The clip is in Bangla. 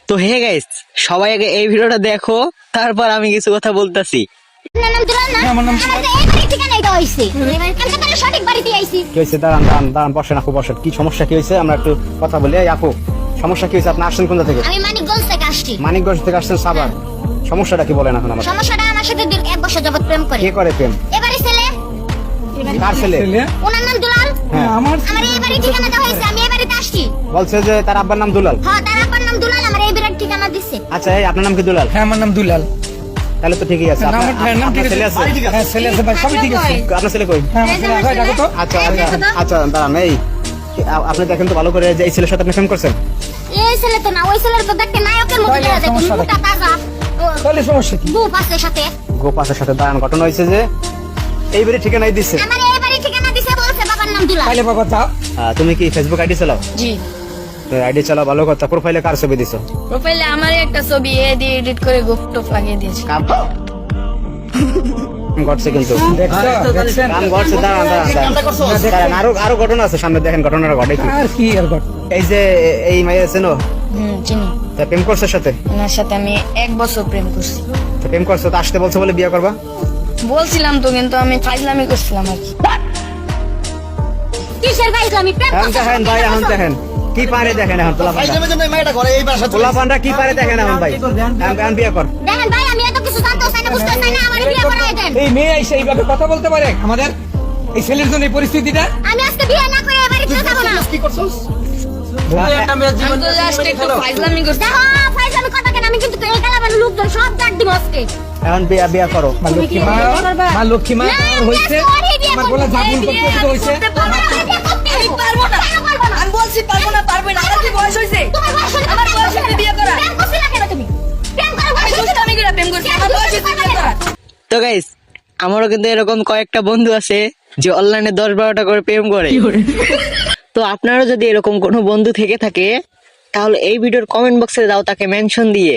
তো হে গাইস, সবাই আগে এই ভিডিওটা দেখো, তারপর আমি কিছু কথা বলতাছি। দাঁড়ান বসেন আপু, বসেন। কি সমস্যা কি হয়েছে আমরা একটু কথা বলি। এই আপু, সমস্যা কি হয়েছে? আপনি আসছেন কোথা থেকে? আমি মানিকগঞ্জ থেকে আসছি। মানিকগঞ্জ থেকে আসছেন সাভার। সমস্যাটা কি বলেন এখন? আমার সমস্যাটা আমার সাথে দীর্ঘ 1 বছর যাবত প্রেম করে। কে করে প্রেম? এবারে ছেলে, কার ছেলে? ওনার নাম দুলাল। হ্যাঁ, আমার এবারে ঠিকানা দেওয়া হয়েছে, আমি এবারে আসছি। বলছে যে তার আব্বার নাম দুলাল। হ্যাঁ, তার আব্বার নাম দুলাল, আমার এবারে ঠিকানা দিছে। আচ্ছা, এই আপনার নাম কি দুলাল? হ্যাঁ, আমার নাম দুলাল। তাহলে তো ঠিকই আছে। আমার ভাইয়ের নাম ঠিক আছে। ছেলে আছে? হ্যাঁ, ছেলে আছে ভাই, সবই ঠিক আছে। আপনার ছেলে কই? হ্যাঁ, আমার ছেলে আছে, ডাকো তো। আচ্ছা আচ্ছা, দাঁড়ান। এই আপনি দেখেন তো ভালো করে যে এই ছেলের সাথে আপনি প্রেম করছেন। এই ছেলে তো না, ওই ছেলের তো দেখতে নায়কের মতো তাহলে দেখা যায়, সমস্যা মোটা তাজা। তাহলে সমস্যা কি? বুপ আছে সাথে। গোপাসের সাথে দাঁড়ান। ঘটনা হয়েছে যে এইবারে ঠিকানাই দিচ্ছে। আমার এবারে ঠিকানা দিছে, বলছে বাবার নাম দুলাল। তাহলে বাবা যাও। তুমি কি ফেসবুক আইডি চালাও? জি, আইডি চালাও, ভালো কথা। প্রোফাইলে কার ছবি দিছো? প্রোফাইলে আমার একটা ছবি এডিট করে গুপটপ লাগিয়ে দিয়েছি। কাম ঘটছে কিন্তু। দেখছো? দেখছেন? কাম ঘটছে। দাঁড়ান, আরো ঘটনা আছে সামনে, দেখেন ঘটনাটা ঘটে কি। আর কি আর ঘট? এই যে এই মাইয়া আছে নো, চিনি। তা প্রেম করছে ওর সাথে? ওনার সাথে আমি 1 বছর প্রেম করছি। তো প্রেম করছে তো আসতে বলছে বলে বিয়ে করবা? বলছিলাম তো, কিন্তু আমি ফাইজলামি করছিলাম আর কি। কিসের ভাই আমি প্রেম এখন করছি? দেখেন ভাই, এখন দেখেন কি পারে, দেখেন এখন পোলাপানরা কি পারে দেখেন এখন ভাই। এখন বিয়ে কর। দেখেন ভাই, আমি এত কিছু জানতে চাই না, বুঝতে চাই না, আমার বিয়ে করাই দেন। এই মেয়ে এসে এইভাবে কথা বলতে পারে আমাদের এই ছেলের জন্য এই পরিস্থিতিটা? আমি আজকে বিয়ে না করে এবারে যাবো না। আমি তো জাস্ট একটু ফাইজলামি করছি। দেখো ফাইজ, আমি কথা কেন, আমি কিন্তু এই কালাবের লোকজন সব ডাক দিব আজকে। এখন বিয়ে করো। মা লক্ষ্মী মা, মা লক্ষ্মী মা, না, আমার হয়েছে, আমার বলা জাগুন করতে করতে হয়েছে। পারবো না। আমি বলছি পারবো না, পারবো না। আমার কি বয়স হয়েছে? আমার বয়স হয়েছে বিয়ে করা। প্রেম করছি না কেন তুমি? প্রেম করার বয়স হয়েছে? আমি করে প্রেম করছি, আমার বয়স হয়েছে বিয়ে করা। তো গাইস, আমারও কিন্তু এরকম কয়েকটা বন্ধু আছে যে অনলাইনে 10-12টা করে প্রেম করে। তো আপনারও যদি এরকম কোনো বন্ধু থেকে থাকে, তাহলে এই ভিডিওর কমেন্ট বক্সে দাও তাকে মেনশন দিয়ে।